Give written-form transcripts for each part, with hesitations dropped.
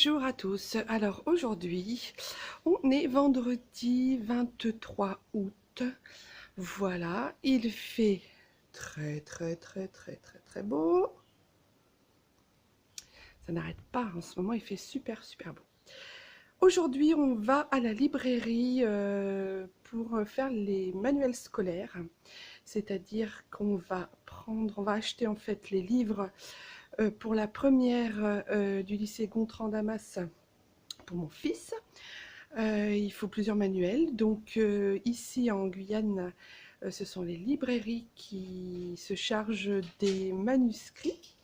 Bonjour à tous, alors aujourd'hui on est vendredi 23 août, voilà, il fait très beau, ça n'arrête pas en ce moment, il fait super beau. Aujourd'hui on va à la librairie pour faire les manuels scolaires, c'est-à-dire qu'on va acheter en fait les livres pour la première du lycée Gontran-Damas pour mon fils. Il faut plusieurs manuels. Donc ici en Guyane, ce sont les librairies qui se chargent des manuscrits.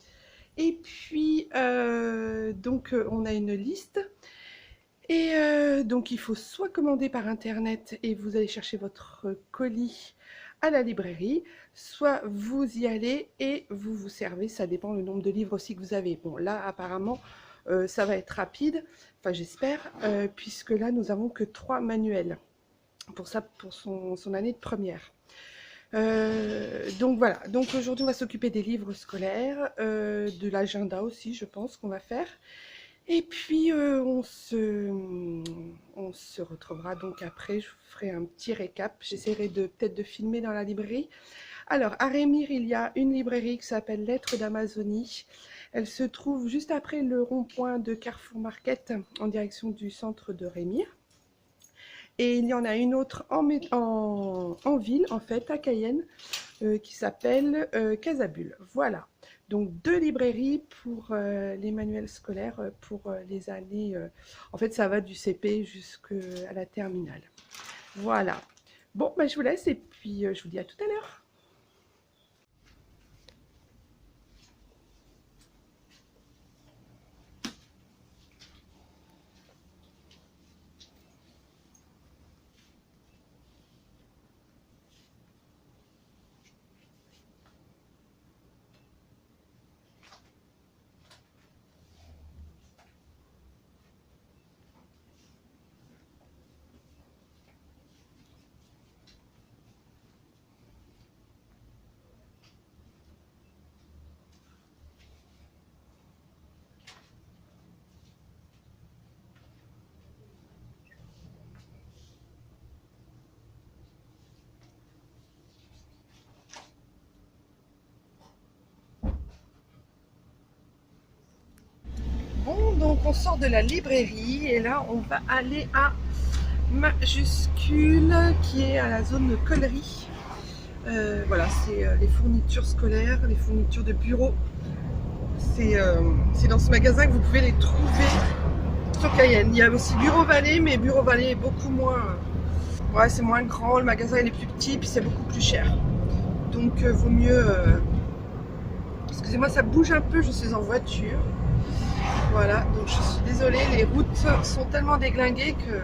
Et puis donc on a une liste. Et donc il faut soit commander par internet et vous allez chercher votre colis à la librairie, soit vous y allez et vous vous servez, ça dépend le nombre de livres aussi que vous avez. Bon là apparemment ça va être rapide, enfin j'espère, puisque là nous avons que 3 manuels pour son année de première. Donc voilà, donc aujourd'hui on va s'occuper des livres scolaires, de l'agenda aussi je pense qu'on va faire. Et puis on se retrouvera donc après, je vous ferai un petit récap, j'essaierai peut-être de filmer dans la librairie. Alors à Rémire, il y a une librairie qui s'appelle Lettres d'Amazonie. Elle se trouve juste après le rond-point de Carrefour Market en direction du centre de Rémire. Et il y en a une autre en ville, en fait, à Cayenne, qui s'appelle Casabule. Voilà. Donc 2 librairies pour les manuels scolaires pour les années. En fait, ça va du CP jusqu'à la terminale. Voilà. Bon, bah, je vous laisse et puis je vous dis à tout à l'heure. Bon, donc on sort de la librairie et là on va aller à Majuscule qui est à la zone Collery. Voilà, c'est les fournitures scolaires, les fournitures de bureau. C'est dans ce magasin que vous pouvez les trouver sur Cayenne. Il y a aussi Bureau Vallée, mais Bureau Vallée est beaucoup moins. Ouais, c'est moins grand, le magasin il est plus petit, puis c'est beaucoup plus cher. Donc vaut mieux. Excusez-moi, ça bouge un peu, je suis en voiture. Voilà, donc je suis désolée, les routes sont tellement déglinguées que.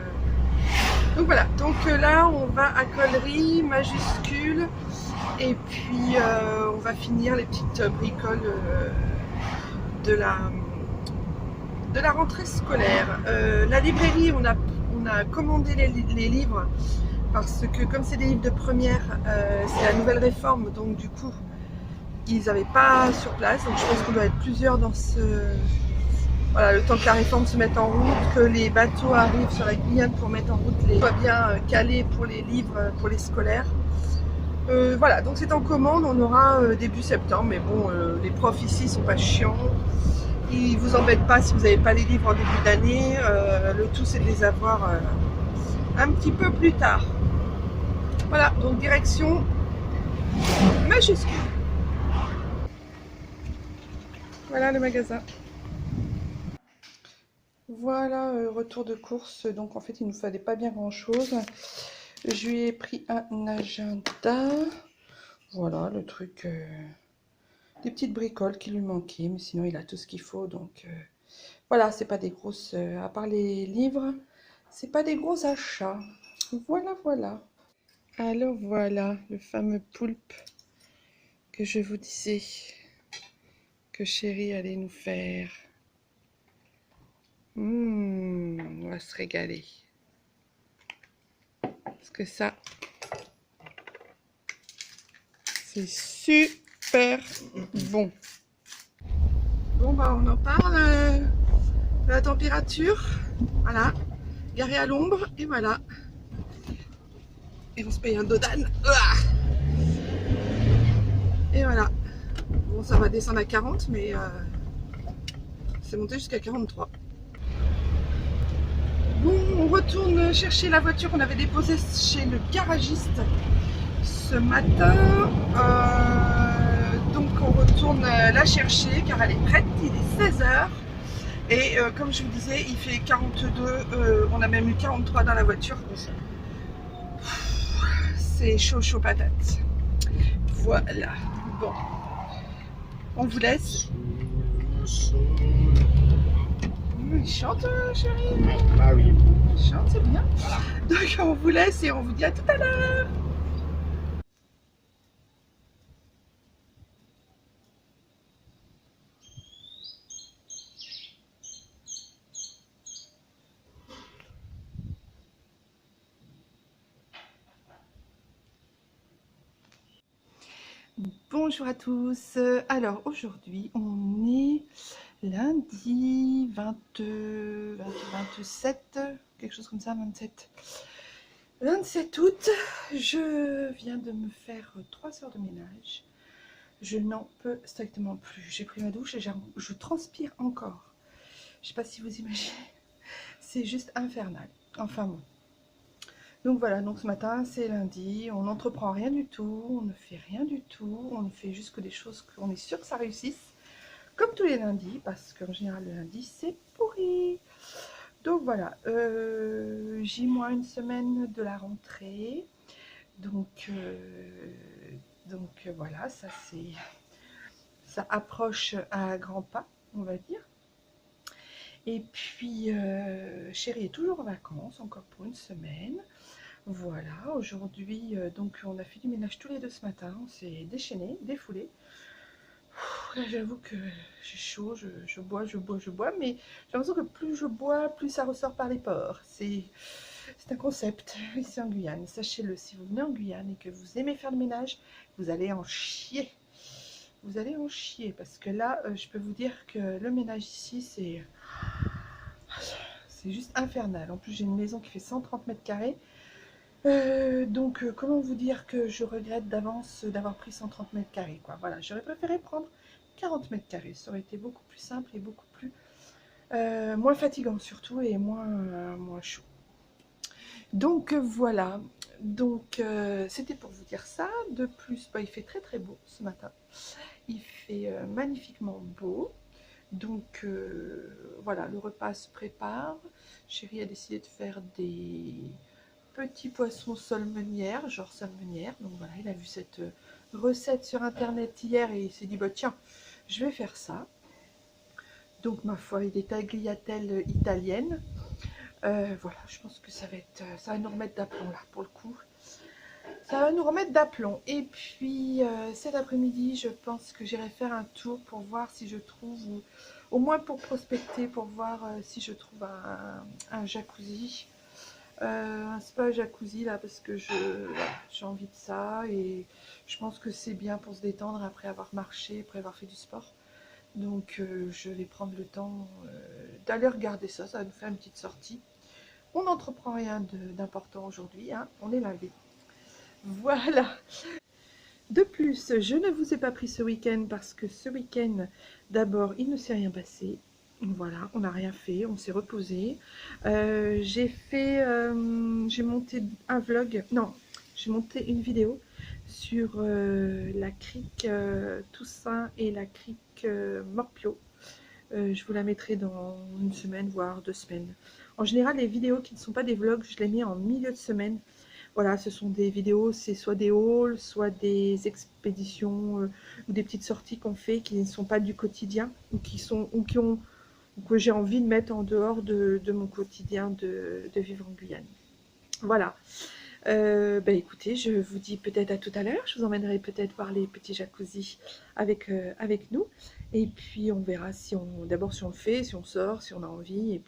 Donc voilà, donc là on va à Collery, Majuscule, et puis on va finir les petites bricoles de la rentrée scolaire. La librairie, on a commandé les livres parce que comme c'est des livres de première, c'est la nouvelle réforme, donc du coup ils n'avaient pas sur place, donc je pense qu'on doit être plusieurs dans ce. Voilà, le temps que la réforme se mette en route, que les bateaux arrivent sur la Guyane pour mettre en route les soit bien calés pour les livres, pour les scolaires. Voilà, donc c'est en commande, on aura début septembre, mais bon, les profs ici sont pas chiants. Ils vous embêtent pas si vous n'avez pas les livres en début d'année. Le tout c'est de les avoir un petit peu plus tard. Voilà, donc direction Majuscule. Voilà le magasin. Voilà, retour de course. Donc en fait il ne nous fallait pas bien grand chose. Je lui ai pris un agenda. Voilà le truc. Des petites bricoles qui lui manquaient, mais sinon il a tout ce qu'il faut. Donc voilà, c'est pas des grosses. À part les livres, c'est pas des gros achats. Voilà. Alors voilà le fameux poulpe que je vous disais que chérie allait nous faire. On va se régaler. Parce que ça, c'est super bon. Bon bah on en parle. la température. Voilà, garé à l'ombre, et voilà. Et on se paye un dodan. Et voilà. Bon, ça va descendre à 40, mais c'est monté jusqu'à 43. Bon, on retourne chercher la voiture qu'on avait déposée chez le garagiste ce matin. Donc on retourne la chercher car elle est prête, il est 16h. Et comme je vous disais, il fait 42, on a même eu 43 dans la voiture. C'est chaud, chaud patate. Voilà. Bon, on vous laisse. Il chante, chérie. Ah oui. Il chante, c'est bien. Donc on vous laisse et on vous dit à tout à l'heure. Bonjour à tous. Alors aujourd'hui on est lundi 27, quelque chose comme ça, 27 août. Je viens de me faire 3 heures de ménage. Je n'en peux strictement plus. J'ai pris ma douche et je transpire encore. Je sais pas si vous imaginez. C'est juste infernal. Enfin bon. Donc voilà, donc ce matin c'est lundi, on n'entreprend rien du tout, on ne fait rien du tout, on ne fait juste que des choses qu'on est sûr que ça réussisse, comme tous les lundis, parce qu'en général le lundi c'est pourri. Donc voilà, J-1 semaine de la rentrée, donc voilà, ça approche à grands pas, on va dire. Et puis chérie est toujours en vacances, encore pour une semaine. Voilà, aujourd'hui, donc on a fait du ménage tous les deux ce matin, on s'est déchaîné, défoulé. Là j'avoue que j'ai chaud, je bois, mais j'ai l'impression que plus je bois, plus ça ressort par les pores. C'est un concept ici en Guyane, sachez-le, si vous venez en Guyane et que vous aimez faire le ménage, vous allez en chier. Vous allez en chier, parce que là, je peux vous dire que le ménage ici, c'est juste infernal. En plus, j'ai une maison qui fait 130 mètres carrés. Donc comment vous dire que je regrette d'avance d'avoir pris 130 mètres carrés, quoi. Voilà, j'aurais préféré prendre 40 mètres carrés, ça aurait été beaucoup plus simple et beaucoup plus moins fatigant surtout, et moins chaud. Donc voilà, donc c'était pour vous dire ça. De plus, bah, il fait très très beau ce matin, il fait magnifiquement beau. Donc voilà, le repas se prépare. Chérie a décidé de faire des petits poissons solmenières, genre solmenière. Donc voilà, il a vu cette recette sur internet hier et il s'est dit bah tiens, je vais faire ça. Donc ma foi, des tagliatelles italiennes. Voilà, je pense que ça va nous remettre d'aplomb là pour le coup. Ça va nous remettre d'aplomb. Et puis cet après-midi, je pense que j'irai faire un tour pour voir si je trouve, ou au moins pour prospecter, pour voir si je trouve un jacuzzi. Un spa jacuzzi là, parce que j'ai envie de ça, et je pense que c'est bien pour se détendre après avoir marché, après avoir fait du sport. Donc je vais prendre le temps d'aller regarder ça, ça va nous faire une petite sortie. On n'entreprend rien d'important aujourd'hui, hein, on est lundi. Voilà. De plus, je ne vous ai pas pris ce week-end parce que ce week-end, d'abord, il ne s'est rien passé. Voilà, on n'a rien fait, on s'est reposé. J'ai monté un vlog, non, j'ai monté une vidéo sur la crique Toussaint et la crique Morpiot. Je vous la mettrai dans une semaine, voire 2 semaines. En général, les vidéos qui ne sont pas des vlogs, je les mets en milieu de semaine. Voilà, ce sont des vidéos, c'est soit des hauls, soit des expéditions ou des petites sorties qu'on fait qui ne sont pas du quotidien, ou que j'ai envie de mettre en dehors de mon quotidien de vivre en Guyane. Voilà. Bah écoutez, je vous dis peut-être à tout à l'heure. Je vous emmènerai peut-être voir les petits jacuzzi avec nous. Et puis on verra d'abord si on le fait, si on sort, si on a envie.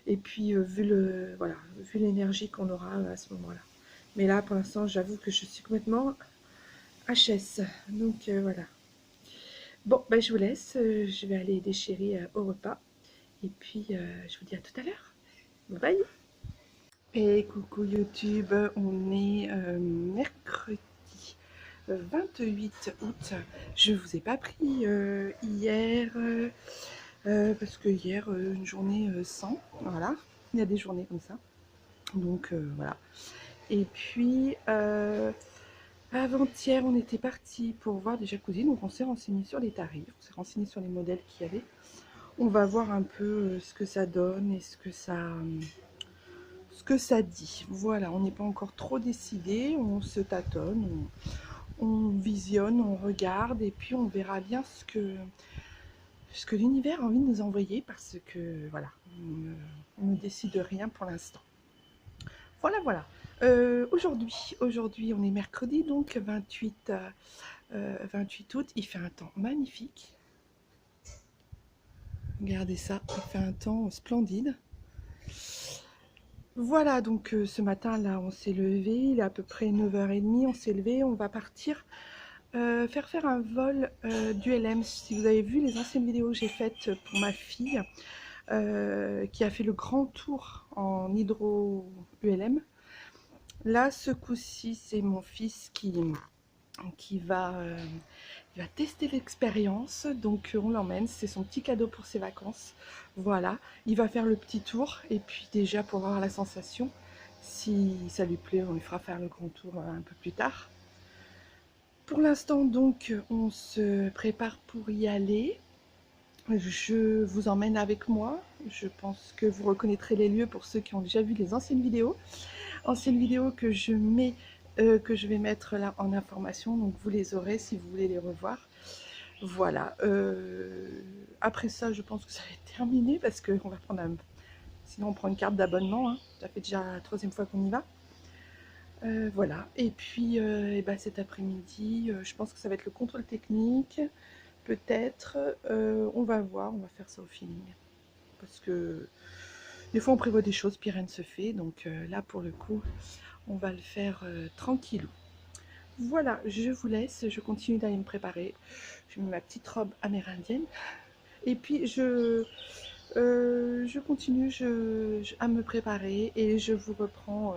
Et puis vu l'énergie qu'on aura à ce moment-là. Mais là, pour l'instant, j'avoue que je suis complètement HS. Donc voilà. Bon, ben, je vous laisse. Je vais aller aider chérie au repas. Et puis, je vous dis à tout à l'heure. Bye. Et coucou YouTube, on est mercredi 28 août. Je vous ai pas pris hier, parce que hier, une journée sans, voilà. Il y a des journées comme ça. Donc voilà. Et puis, avant-hier, on était parti pour voir des jacuzzis. Donc on s'est renseigné sur les tarifs, on s'est renseigné sur les modèles qu'il y avait. On va voir un peu ce que ça donne et ce que ça dit. Voilà, on n'est pas encore trop décidé, on se tâtonne, on visionne, on regarde et puis on verra bien ce que l'univers a envie de nous envoyer, parce que voilà, on ne décide rien pour l'instant. Voilà. Aujourd'hui on est mercredi, donc 28 août. Il fait un temps magnifique. Regardez ça, il fait un temps splendide. Voilà, donc ce matin là on s'est levé, il est à peu près 9h30, on s'est levé, on va partir faire un vol d'ULM. Si vous avez vu les anciennes vidéos que j'ai faites pour ma fille qui a fait le grand tour en hydro ULM, là ce coup-ci c'est mon fils qui va tester l'expérience, donc on l'emmène, c'est son petit cadeau pour ses vacances. Voilà, il va faire le petit tour et puis déjà pour voir la sensation, si ça lui plaît, on lui fera faire le grand tour un peu plus tard. Pour l'instant donc on se prépare pour y aller. Je vous emmène avec moi, je pense que vous reconnaîtrez les lieux pour ceux qui ont déjà vu les anciennes vidéos que je mets que je vais mettre là en information, donc vous les aurez si vous voulez les revoir. Voilà, après ça je pense que ça va être terminé, parce qu'on va prendre sinon on prend une carte d'abonnement, hein. Ça fait déjà la 3e fois qu'on y va. Voilà, et puis cet après-midi je pense que ça va être le contrôle technique, peut-être, on va voir, on va faire ça au feeling, parce que des fois on prévoit des choses puis rien ne se fait, donc là pour le coup on va le faire tranquillou. Voilà, je vous laisse, je continue d'aller me préparer. Je mets ma petite robe amérindienne et puis je continue à me préparer et je vous reprends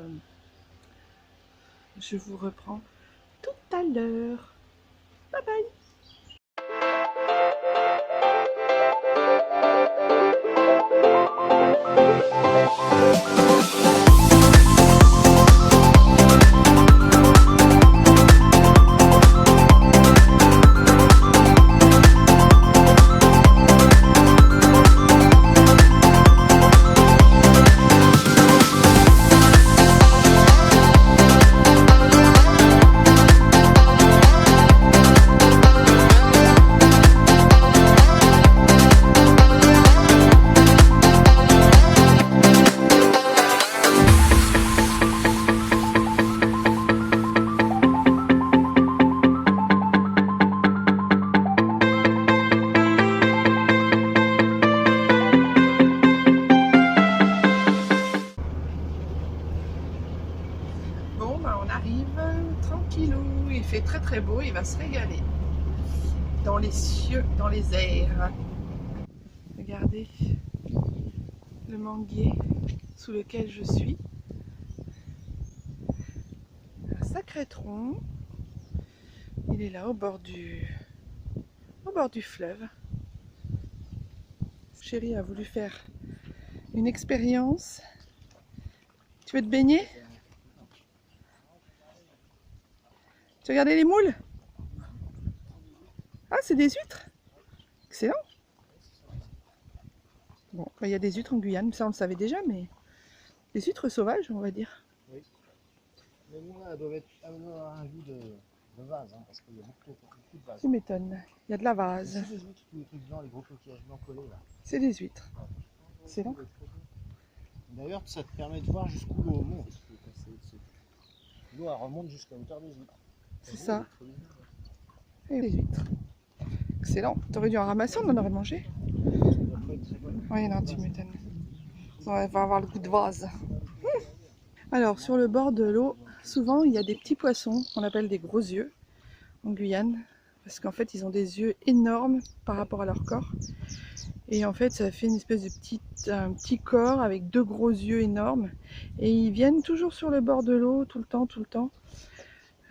tout à l'heure. Bye bye. On arrive tranquillou, il fait très beau, il va se régaler dans les cieux, dans les airs. Regardez le manguier sous lequel je suis, un sacré tronc, il est là au bord du fleuve. Chérie a voulu faire une expérience. Tu veux te baigner? Tu as regardé les moules? Ah, c'est des huîtres? Excellent. Bon, il y a des huîtres en Guyane, ça on le savait déjà, mais des huîtres sauvages, on va dire. Oui. Mais nous, elles doivent avoir un goût de vase, hein, parce qu'il y a beaucoup de vase. Tu m'étonnes, il y a de la vase. C'est des huîtres, tous les trucs blancs, les gros coquillages blancs collés là. C'est des huîtres. Excellent. D'ailleurs, ça te permet de voir jusqu'où l'eau monte. L'eau remonte jusqu'à la hauteur des huîtres. C'est ça. Et les huîtres. Excellent. T'aurais dû en ramasser, on en aurait mangé. Oui, non, tu m'étonnes. On va avoir le goût de vase. Alors, sur le bord de l'eau, souvent, il y a des petits poissons qu'on appelle des gros yeux en Guyane. Parce qu'en fait, ils ont des yeux énormes par rapport à leur corps. Et en fait, ça fait une espèce de un petit corps avec deux gros yeux énormes. Et ils viennent toujours sur le bord de l'eau, tout le temps, tout le temps.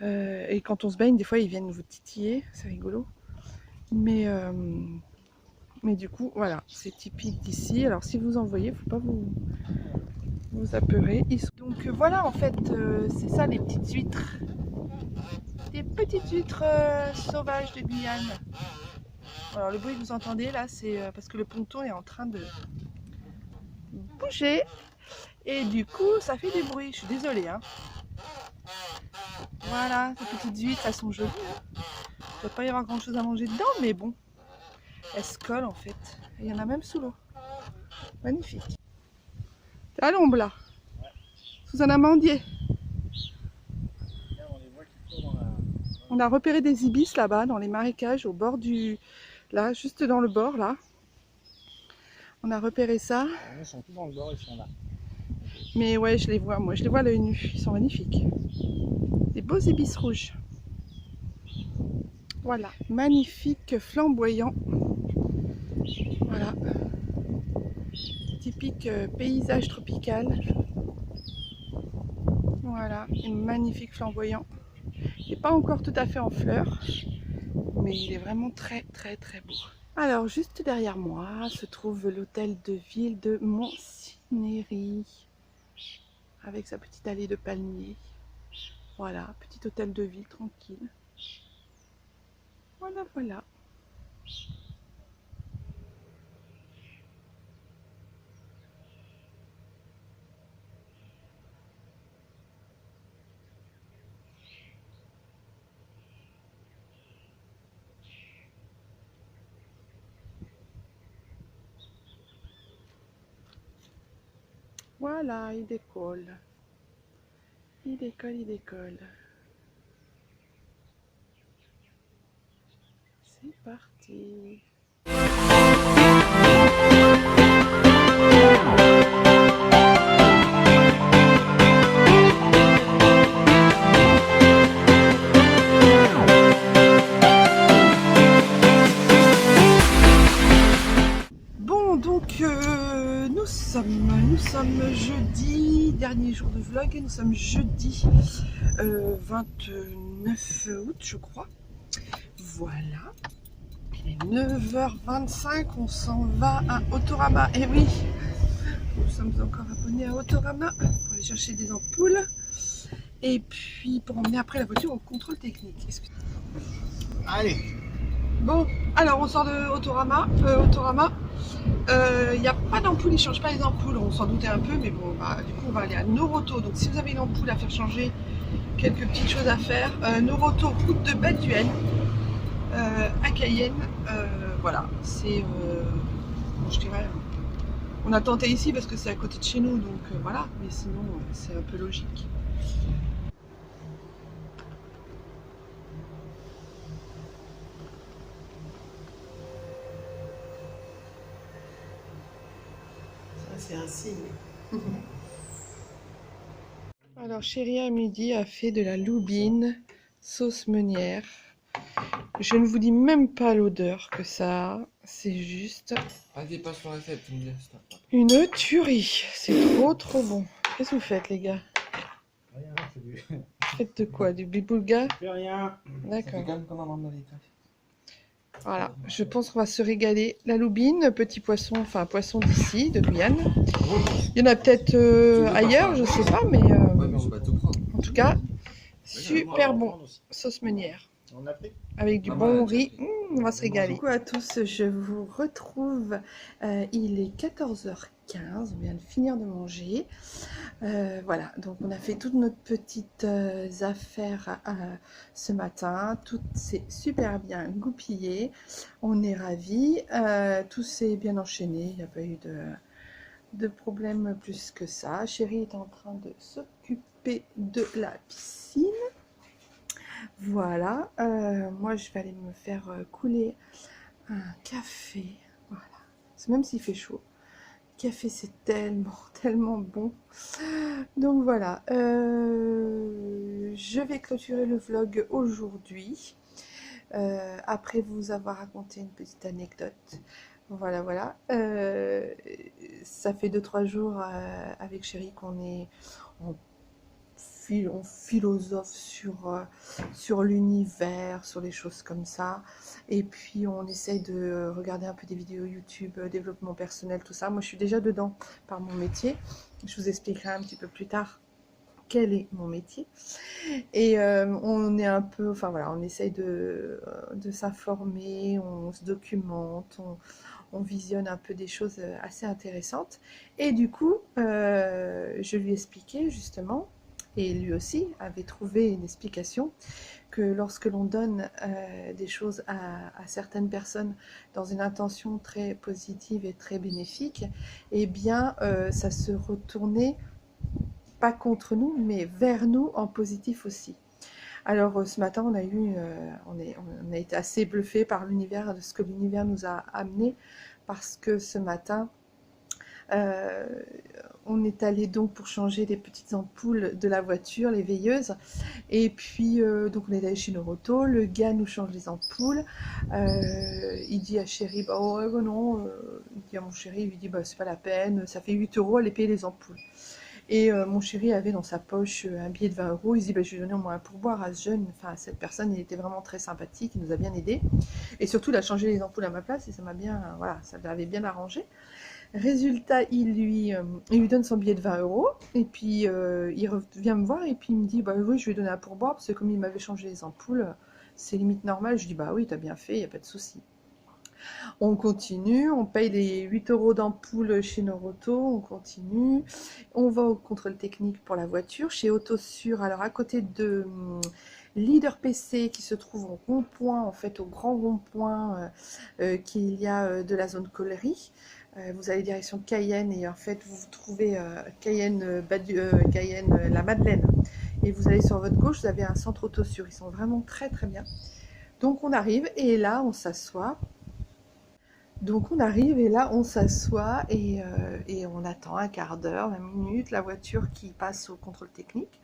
Et quand on se baigne, des fois, ils viennent vous titiller. C'est rigolo. Mais du coup, voilà, c'est typique d'ici. Alors, si vous en voyez, il ne faut pas vous apeurer. Donc voilà, en fait, c'est ça les petites huîtres. Des petites huîtres sauvages de Guyane. Alors, le bruit que vous entendez là, c'est parce que le ponton est en train de bouger. Et du coup, ça fait du bruit. Je suis désolée. Hein. Voilà, ces petites huîtres, elles sont jolies. Il ne doit pas y avoir grand chose à manger dedans, mais bon, elles se collent en fait. Et il y en a même sous l'eau. Magnifique. C'est à l'ombre là. Sous un amandier. On a repéré des ibis là-bas, dans les marécages, au bord du... Là, juste dans le bord, là. On a repéré ça. Ils sont tous dans le bord, ils sont là. Mais ouais, je les vois, moi. Je les vois à l'œil nu. Ils sont magnifiques. Des beaux ibis rouges. Voilà. Magnifique, flamboyant. Voilà. Typique paysage tropical. Voilà. Et magnifique, flamboyant. Il n'est pas encore tout à fait en fleurs. Mais il est vraiment très, très, très beau. Alors, juste derrière moi se trouve l'hôtel de ville de Montsinéry, avec sa petite allée de palmiers. Voilà, petit hôtel de ville tranquille. Voilà, voilà. Voilà, il décolle. Il décolle, il décolle. C'est parti. Bon, donc nous sommes jeudi, dernier jour de vlog, et nous sommes jeudi 29 août, je crois. Voilà. Il est 9h25, on s'en va à Autorama. Et oui, nous sommes encore abonnés à Autorama pour aller chercher des ampoules. Et puis pour emmener après la voiture au contrôle technique. Allez. Bon, alors on sort de Autorama. Il n'y a pas d'ampoule, ils ne changent pas les ampoules, on s'en doutait un peu, mais bon, bah, du coup on va aller à Noroto. Donc si vous avez une ampoule à faire changer, quelques petites choses à faire. Noroto, route de Baduel, à Cayenne. Voilà, c'est, je dirais, on a tenté ici parce que c'est à côté de chez nous, donc voilà, mais sinon c'est un peu logique. C'est un signe. Alors chérie à midi a fait de la loubine sauce meunière. Je ne vous dis même pas l'odeur que ça a. C'est juste une tuerie. C'est trop trop bon. Qu'est-ce que vous faites les gars? Rien, c'est du... Faites de quoi? Du biboulga? Je fais rien. D'accord. Voilà, je pense qu'on va se régaler. La loubine, petit poisson, enfin poisson d'ici, de Guyane. Il y en a peut-être ailleurs, je sais pas, mais en tout cas, super bon. Sauce meunière. Avec du bon riz, on va se régaler. Coucou à tous, je vous retrouve. Il est 14h15, on vient de finir de manger. Voilà, donc on a fait toutes nos petites affaires ce matin. Tout s'est super bien goupillé. On est ravis. Tout s'est bien enchaîné. Il n'y a pas eu de problème plus que ça. Chérie est en train de s'occuper de la piscine. Voilà, moi je vais aller me faire couler un café, voilà, même s'il fait chaud, le café c'est tellement, tellement bon, donc voilà, je vais clôturer le vlog aujourd'hui, après vous avoir raconté une petite anecdote. Voilà, voilà. Ça fait 2-3 jours avec Chéri qu'on est en on philosophe sur l'univers, sur les choses comme ça. Et puis on essaye de regarder un peu des vidéos YouTube, développement personnel, tout ça. Moi je suis déjà dedans par mon métier. Je vous expliquerai un petit peu plus tard quel est mon métier. Et on est un peu, enfin voilà, on essaye de s'informer, on se documente, on visionne un peu des choses assez intéressantes. Et du coup, je lui expliquais justement, et lui aussi avait trouvé une explication, que lorsque l'on donne des choses à certaines personnes dans une intention très positive et très bénéfique, eh bien, ça se retournait pas contre nous, mais vers nous en positif aussi. Alors ce matin, on a été assez bluffé par l'univers, de ce que l'univers nous a amené, parce que ce matin, euh, on est allé donc pour changer les petites ampoules de la voiture, les veilleuses, et puis donc on est allé chez Noroto, le gars nous change les ampoules, il dit à Chéri, bah ouais, bah non, il dit à mon chéri, il lui dit bah c'est pas la peine, ça fait 8 euros, allez payer les ampoules. Et mon chéri avait dans sa poche un billet de 20 euros. Il se dit bah, je vais donner au moins un pourboire à ce jeune, enfin à cette personne. Il était vraiment très sympathique, il nous a bien aidés. Et surtout, il a changé les ampoules à ma place et ça m'a bien, voilà, ça l'avait bien arrangé. Résultat, il lui donne son billet de 20 euros et puis il revient me voir et puis il me dit bah oui, je lui ai donné un pourboire parce que comme il m'avait changé les ampoules, c'est limite normal. Je dis bah oui, t'as bien fait, il n'y a pas de souci. On continue, on paye les 8 euros d'ampoule chez Noroto, on continue. On va au contrôle technique pour la voiture chez Autosur. Alors à côté de Leader PC qui se trouve au rond-point, en fait au grand rond-point qu'il y a de la zone Collery. Vous allez direction Cayenne et en fait vous trouvez Cayenne, Cayenne la Madeleine. Et vous allez sur votre gauche, vous avez un centre Autosur. Ils sont vraiment très très bien. Donc on arrive et là on s'assoit. Donc on arrive et là on s'assoit et on attend un quart d'heure, 20 minutes, la voiture qui passe au contrôle technique.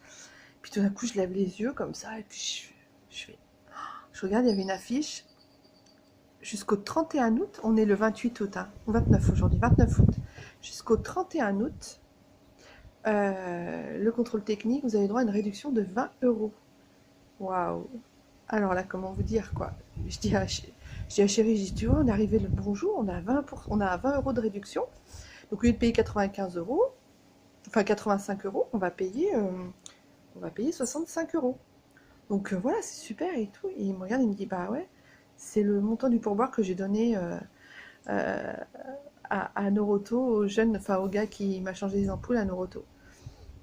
Puis tout d'un coup je lève les yeux comme ça et puis je regarde, il y avait une affiche jusqu'au 31 août, on est le 28 août, hein, 29 aujourd'hui, 29 août. Jusqu'au 31 août, le contrôle technique, vous avez droit à une réduction de 20 euros. Waouh! Alors là, comment vous dire quoi? Je dis à Chéri, je dis, tu vois, on est arrivé le bonjour, on a 20 euros de réduction. Donc au lieu de payer 95 euros, enfin 85 euros, on va payer 65 euros. Donc voilà, c'est super et tout. Et il me regarde, il me dit, bah ouais, c'est le montant du pourboire que j'ai donné euh, à Noroto, au jeune, enfin au gars qui m'a changé les ampoules à Noroto.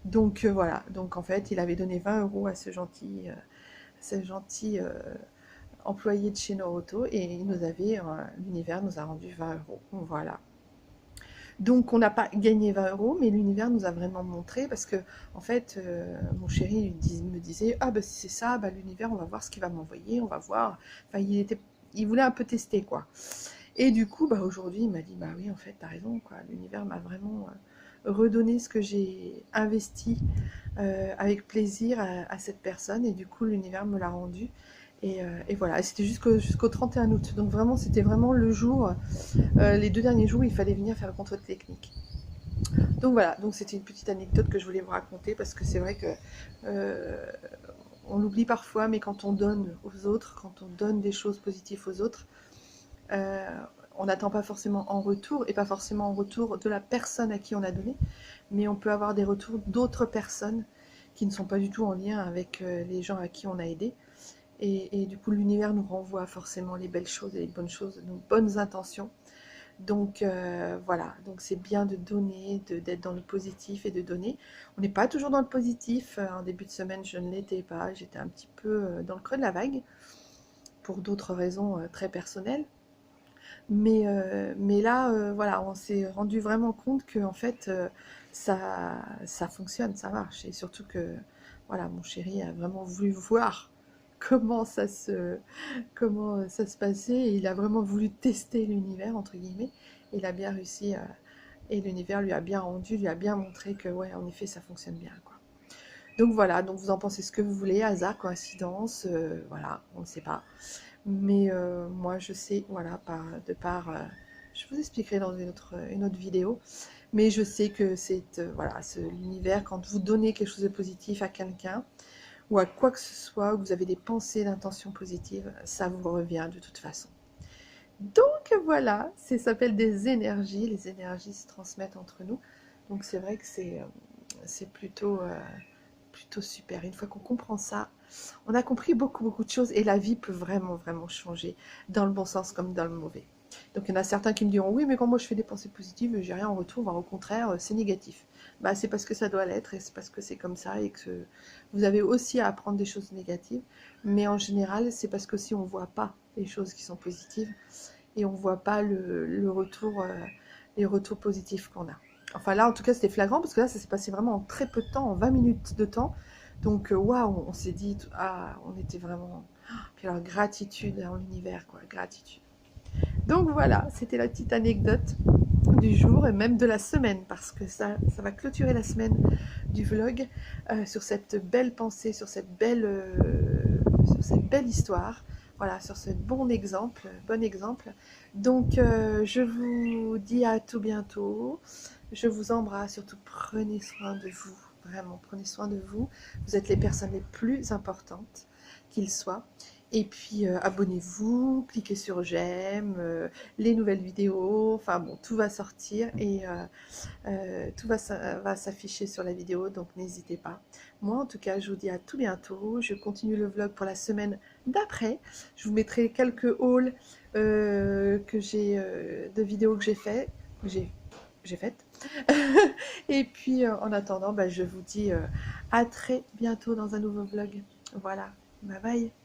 Donc voilà, donc en fait, il avait donné 20 euros à ce gentil employé de chez Noroto et l'univers nous a rendu 20 euros. Voilà. Donc on n'a pas gagné 20 euros, mais l'univers nous a vraiment montré parce que en fait, mon chéri me disait ah bah si c'est ça, bah l'univers on va voir ce qu'il va m'envoyer, on va voir. Enfin il voulait un peu tester quoi. Et du coup bah aujourd'hui il m'a dit bah oui en fait t'as raison quoi, l'univers m'a vraiment redonné ce que j'ai investi avec plaisir à cette personne et du coup l'univers me l'a rendu. Et voilà, c'était jusqu'au 31 août. Donc vraiment, c'était vraiment le jour, les 2 derniers jours, il fallait venir faire le contrôle technique. Donc voilà, donc c'était une petite anecdote que je voulais vous raconter parce que c'est vrai que euh, on l'oublie parfois, mais quand on donne aux autres, quand on donne des choses positives aux autres, euh, on n'attend pas forcément en retour, et pas forcément en retour de la personne à qui on a donné, mais on peut avoir des retours d'autres personnes qui ne sont pas du tout en lien avec les gens à qui on a aidé. Et du coup, l'univers nous renvoie forcément les belles choses et les bonnes choses, nos bonnes intentions. Donc voilà, donc c'est bien de donner, d'être dans le positif et de donner. On n'est pas toujours dans le positif. En début de semaine, je ne l'étais pas. J'étais un petit peu dans le creux de la vague pour d'autres raisons très personnelles. Mais là, voilà, on s'est rendu vraiment compte que en fait, ça fonctionne, ça marche. Et surtout que, voilà, mon chéri a vraiment voulu voir comment comment ça se passait. Et il a vraiment voulu tester l'univers, entre guillemets. Il a bien réussi, et l'univers lui a bien rendu, lui a bien montré que, ouais, en effet, ça fonctionne bien, quoi. Donc voilà, donc vous en pensez ce que vous voulez, hasard, coïncidence, voilà, on ne sait pas. Mais moi, je sais, voilà, je vous expliquerai dans une autre vidéo. Mais je sais que c'est voilà, l'univers, quand vous donnez quelque chose de positif à quelqu'un, ou à quoi que ce soit, où vous avez des pensées d'intention positive, ça vous revient de toute façon. Donc voilà, ça s'appelle des énergies. Les énergies se transmettent entre nous. Donc c'est vrai que c'est plutôt super. Une fois qu'on comprend ça, on a compris beaucoup de choses et la vie peut vraiment changer dans le bon sens comme dans le mauvais. Donc il y en a certains qui me diront oui, mais quand moi je fais des pensées positives, j'ai rien en retour, voire au contraire, c'est négatif. Bah, c'est parce que ça doit l'être et c'est parce que c'est comme ça et que vous avez aussi à apprendre des choses négatives. Mais en général, c'est parce que si on ne voit pas les choses qui sont positives et on ne voit pas le retour, les retours positifs qu'on a. Enfin là, en tout cas, c'était flagrant parce que là, ça s'est passé vraiment en très peu de temps, en 20 minutes de temps. Donc, waouh, on s'est dit, ah, on était vraiment... Puis alors, gratitude en l'univers, quoi, gratitude. Donc voilà, c'était la petite anecdote du jour et même de la semaine, parce que ça va clôturer la semaine du vlog sur cette belle pensée, sur cette belle histoire. Voilà, sur ce bon exemple. Donc, je vous dis à tout bientôt. Je vous embrasse, surtout prenez soin de vous. Vraiment, prenez soin de vous. Vous êtes les personnes les plus importantes qu'il soit. Et puis, abonnez-vous, cliquez sur j'aime, les nouvelles vidéos, enfin bon, tout va sortir et tout va s'afficher sur la vidéo, donc n'hésitez pas. Moi, en tout cas, je vous dis à tout bientôt. Je continue le vlog pour la semaine d'après. Je vous mettrai quelques hauls de vidéos que j'ai faites. Et puis, en attendant, bah, je vous dis à très bientôt dans un nouveau vlog. Voilà, bye bye.